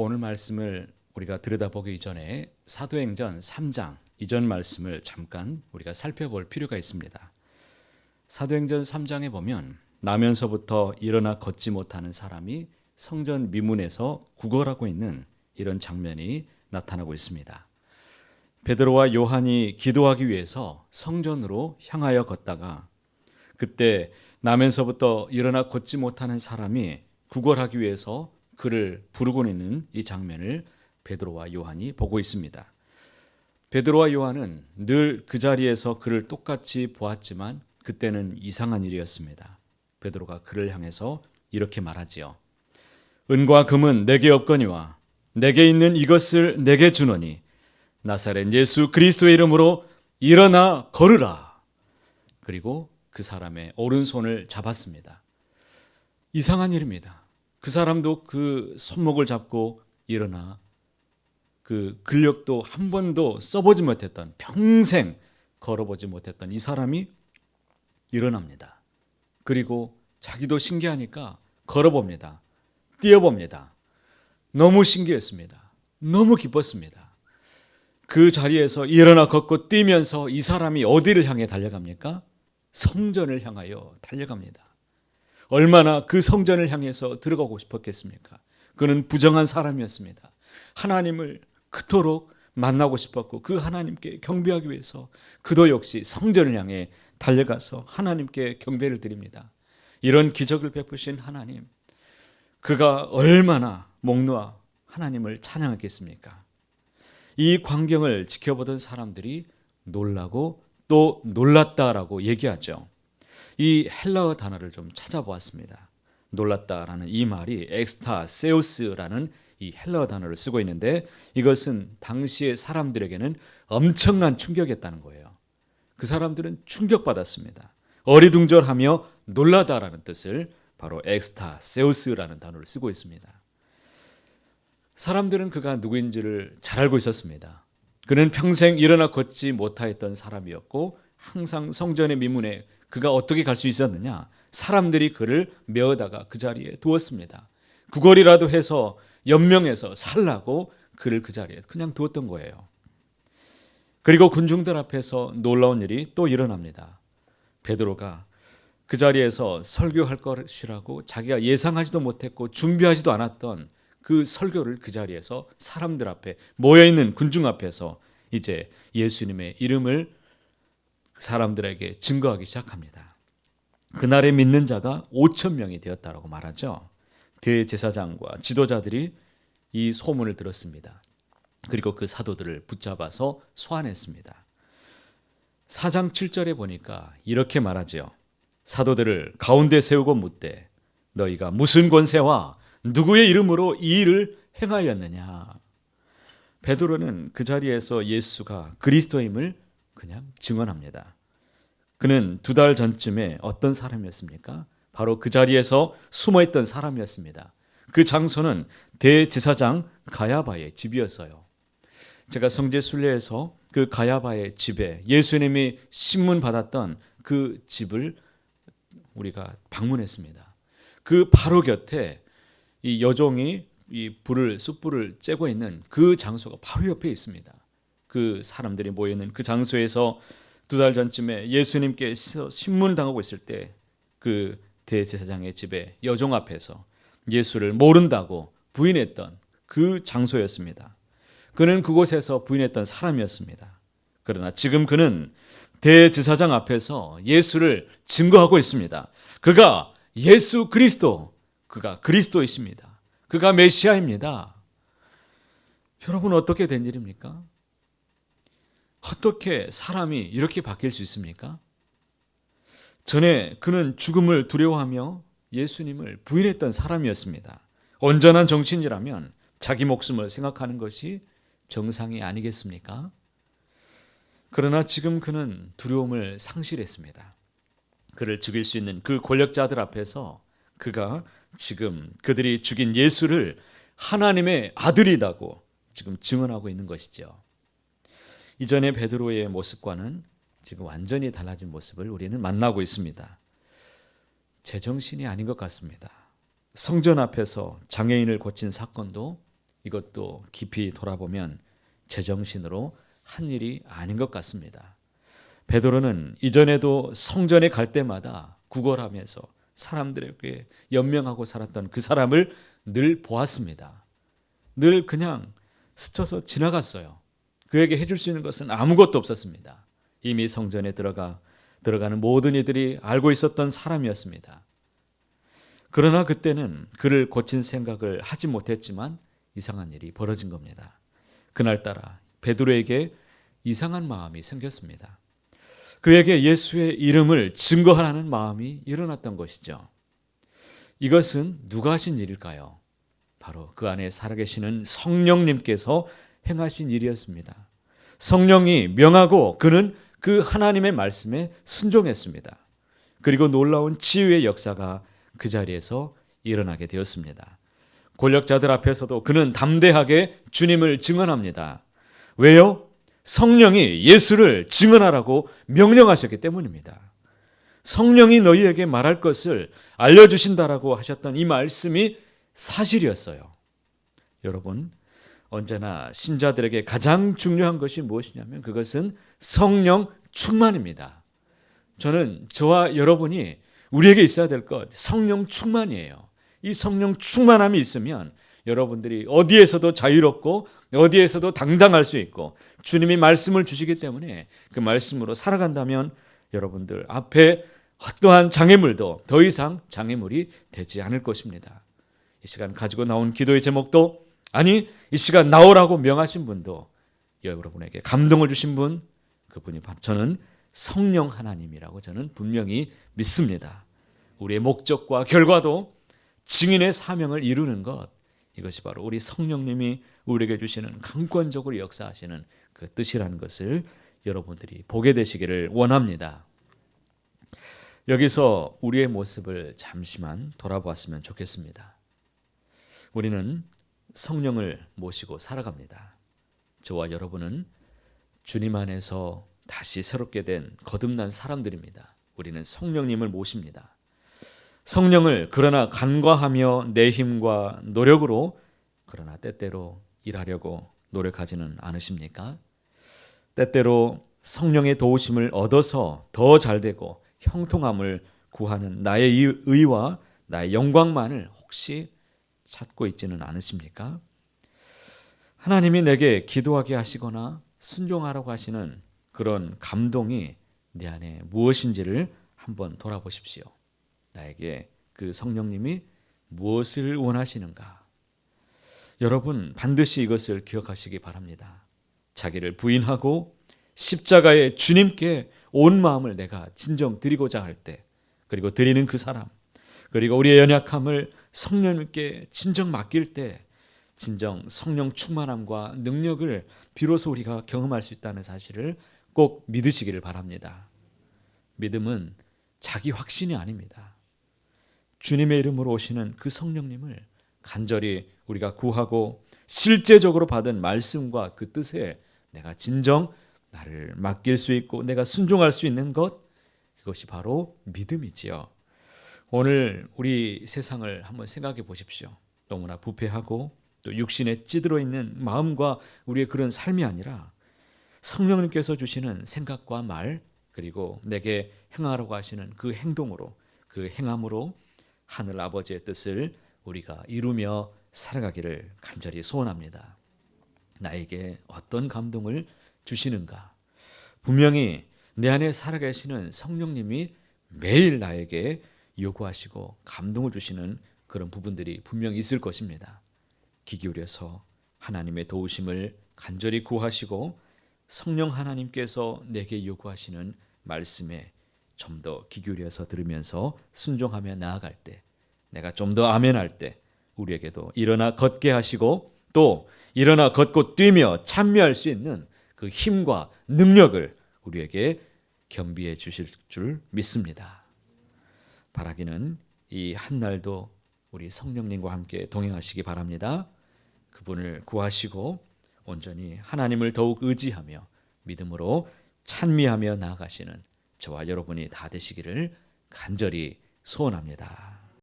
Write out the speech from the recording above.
오늘 말씀을 우리가 들여다보기 이전에 사도행전 3장 이전 말씀을 잠깐 우리가 살펴볼 필요가 있습니다. 사도행전 3장에 보면 나면서부터 일어나 걷지 못하는 사람이 성전 미문에서 구걸하고 있는 이런 장면이 나타나고 있습니다. 베드로와 요한이 기도하기 위해서 성전으로 향하여 걷다가 그때 나면서부터 일어나 걷지 못하는 사람이 구걸하기 위해서 그를 부르고 있는 이 장면을 베드로와 요한이 보고 있습니다. 베드로와 요한은 늘 그 자리에서 그를 똑같이 보았지만 그때는 이상한 일이었습니다. 베드로가 그를 향해서 이렇게 말하지요. 은과 금은 내게 없거니와 내게 있는 이것을 내게 주노니 나사렛 예수 그리스도의 이름으로 일어나 걸으라. 그리고 그 사람의 오른손을 잡았습니다. 이상한 일입니다. 그 사람도 그 손목을 잡고 일어나 그 근력도 한 번도 써보지 못했던, 평생 걸어보지 못했던 이 사람이 일어납니다. 그리고 자기도 신기하니까 걸어봅니다. 뛰어봅니다. 너무 신기했습니다. 너무 기뻤습니다. 그 자리에서 일어나 걷고 뛰면서 이 사람이 어디를 향해 달려갑니까? 성전을 향하여 달려갑니다. 얼마나 그 성전을 향해서 들어가고 싶었겠습니까? 그는 부정한 사람이었습니다. 하나님을 그토록 만나고 싶었고 그 하나님께 경배하기 위해서 그도 역시 성전을 향해 달려가서 하나님께 경배를 드립니다. 이런 기적을 베푸신 하나님, 그가 얼마나 목 놓아 하나님을 찬양했겠습니까? 이 광경을 지켜보던 사람들이 놀라고 또 놀랐다라고 얘기하죠. 이 헬라어 단어를 좀 찾아보았습니다. 놀랐다라는 이 말이 엑스타세우스라는 이 헬라어 단어를 쓰고 있는데 이것은 당시의 사람들에게는 엄청난 충격이었다는 거예요. 그 사람들은 충격받았습니다. 어리둥절하며 놀라다라는 뜻을 바로 엑스타세우스라는 단어를 쓰고 있습니다. 사람들은 그가 누구인지를 잘 알고 있었습니다. 그는 평생 일어나 걷지 못하였던 사람이었고 항상 성전의 미문에 그가 어떻게 갈 수 있었느냐? 사람들이 그를 메어다가 그 자리에 두었습니다. 구걸이라도 해서 연명해서 살라고 그를 그 자리에 그냥 두었던 거예요. 그리고 군중들 앞에서 놀라운 일이 또 일어납니다. 베드로가 그 자리에서 설교할 것이라고 자기가 예상하지도 못했고 준비하지도 않았던 그 설교를 그 자리에서 사람들 앞에 모여있는 군중 앞에서 이제 예수님의 이름을 사람들에게 증거하기 시작합니다. 그날에 믿는 자가 5천 명이 되었다라고 말하죠. 대제사장과 지도자들이 이 소문을 들었습니다. 그리고 그 사도들을 붙잡아서 소환했습니다. 4장 7절에 보니까 이렇게 말하죠. 사도들을 가운데 세우고 묻되 너희가 무슨 권세와 누구의 이름으로 이 일을 행하였느냐. 베드로는 그 자리에서 예수가 그리스도임을 그냥 증언합니다. 그는 2달 전쯤에 어떤 사람이었습니까? 바로 그 자리에서 숨어있던 사람이었습니다. 그 장소는 대제사장 가야바의 집이었어요. 제가 성지 순례에서 그 가야바의 집에 예수님이 신문 받았던 그 집을 우리가 방문했습니다. 그 바로 곁에 이 여종이 이 숯불을 쬐고 있는 그 장소가 바로 옆에 있습니다. 그 사람들이 모여있는 그 장소에서 2달 전쯤에 예수님께 신문당하고 있을 때 그 대제사장의 집에 여종 앞에서 예수를 모른다고 부인했던 그 장소였습니다. 그는 그곳에서 부인했던 사람이었습니다. 그러나 지금 그는 대제사장 앞에서 예수를 증거하고 있습니다. 그가 예수 그리스도, 그가 그리스도이십니다. 그가 메시아입니다. 여러분 어떻게 된 일입니까? 어떻게 사람이 이렇게 바뀔 수 있습니까? 전에 그는 죽음을 두려워하며 예수님을 부인했던 사람이었습니다. 온전한 정치인이라면 자기 목숨을 생각하는 것이 정상이 아니겠습니까? 그러나 지금 그는 두려움을 상실했습니다. 그를 죽일 수 있는 그 권력자들 앞에서 그가 지금 그들이 죽인 예수를 하나님의 아들이라고 지금 증언하고 있는 것이죠. 이전의 베드로의 모습과는 지금 완전히 달라진 모습을 우리는 만나고 있습니다. 제정신이 아닌 것 같습니다. 성전 앞에서 장애인을 고친 사건도 이것도 깊이 돌아보면 제정신으로 한 일이 아닌 것 같습니다. 베드로는 이전에도 성전에 갈 때마다 구걸하면서 사람들에게 연명하고 살았던 그 사람을 늘 보았습니다. 늘 그냥 스쳐서 지나갔어요. 그에게 해줄 수 있는 것은 아무것도 없었습니다. 이미 성전에 들어가는 모든 이들이 알고 있었던 사람이었습니다. 그러나 그때는 그를 고친 생각을 하지 못했지만 이상한 일이 벌어진 겁니다. 그날따라 베드로에게 이상한 마음이 생겼습니다. 그에게 예수의 이름을 증거하라는 마음이 일어났던 것이죠. 이것은 누가 하신 일일까요? 바로 그 안에 살아계시는 성령님께서 행하신 일이었습니다. 성령이 명하고 그는 그 하나님의 말씀에 순종했습니다. 그리고 놀라운 치유의 역사가 그 자리에서 일어나게 되었습니다. 권력자들 앞에서도 그는 담대하게 주님을 증언합니다. 왜요? 성령이 예수를 증언하라고 명령하셨기 때문입니다. 성령이 너희에게 말할 것을 알려주신다라고 하셨던 이 말씀이 사실이었어요. 여러분, 언제나 신자들에게 가장 중요한 것이 무엇이냐면 그것은 성령 충만입니다. 저는 저와 여러분이 우리에게 있어야 될 것, 성령 충만이에요. 이 성령 충만함이 있으면 여러분들이 어디에서도 자유롭고 어디에서도 당당할 수 있고 주님이 말씀을 주시기 때문에 그 말씀으로 살아간다면 여러분들 앞에 어떠한 장애물도 더 이상 장애물이 되지 않을 것입니다. 이 시간 가지고 나온 기도의 제목도 아니 이 시간 나오라고 명하신 분도 여러분에게 감동을 주신 분 그분이 저는 성령 하나님이라고 저는 분명히 믿습니다. 우리의 목적과 결과도 증인의 사명을 이루는 것 이것이 바로 우리 성령님이 우리에게 주시는 강권적으로 역사하시는 그 뜻이라는 것을 여러분들이 보게 되시기를 원합니다. 여기서 우리의 모습을 잠시만 돌아보았으면 좋겠습니다. 우리는 성령을 모시고 살아갑니다. 저와 여러분은 주님 안에서 다시 새롭게 된 거듭난 사람들입니다. 우리는 성령님을 모십니다. 성령을 그러나 간과하며 내 힘과 노력으로 그러나 때때로 일하려고 노력하지는 않으십니까? 때때로 성령의 도우심을 얻어서 더 잘되고 형통함을 구하는 나의 의와 나의 영광만을 혹시 찾고 있지는 않으십니까? 하나님이 내게 기도하게 하시거나 순종하라고 하시는 그런 감동이 내 안에 무엇인지를 한번 돌아보십시오. 나에게 그 성령님이 무엇을 원하시는가? 여러분 반드시 이것을 기억하시기 바랍니다. 자기를 부인하고 십자가의 주님께 온 마음을 내가 진정 드리고자 할 때 그리고 드리는 그 사람 그리고 우리의 연약함을 성령님께 진정 맡길 때 진정 성령 충만함과 능력을 비로소 우리가 경험할 수 있다는 사실을 꼭 믿으시기를 바랍니다. 믿음은 자기 확신이 아닙니다. 주님의 이름으로 오시는 그 성령님을 간절히 우리가 구하고 실제적으로 받은 말씀과 그 뜻에 내가 진정 나를 맡길 수 있고 내가 순종할 수 있는 것 그것이 바로 믿음이지요. 오늘 우리 세상을 한번 생각해 보십시오. 너무나 부패하고 또 육신에 찌들어 있는 마음과 우리의 그런 삶이 아니라 성령님께서 주시는 생각과 말 그리고 내게 행하라고 하시는 그 행동으로 그 행함으로 하늘 아버지의 뜻을 우리가 이루며 살아가기를 간절히 소원합니다. 나에게 어떤 감동을 주시는가? 분명히 내 안에 살아계시는 성령님이 매일 나에게 요구하시고 감동을 주시는 그런 부분들이 분명히 있을 것입니다. 귀 기울여서 하나님의 도우심을 간절히 구하시고 성령 하나님께서 내게 요구하시는 말씀에 좀 더 귀 기울여서 들으면서 순종하며 나아갈 때 내가 좀 더 아멘할 때 우리에게도 일어나 걷게 하시고 또 일어나 걷고 뛰며 찬미할 수 있는 그 힘과 능력을 우리에게 겸비해 주실 줄 믿습니다. 바라기는 이 한날도 우리 성령님과 함께 동행하시기 바랍니다. 그분을 구하시고 온전히 하나님을 더욱 의지하며 믿음으로 찬미하며 나아가시는 저와 여러분이 다 되시기를 간절히 소원합니다.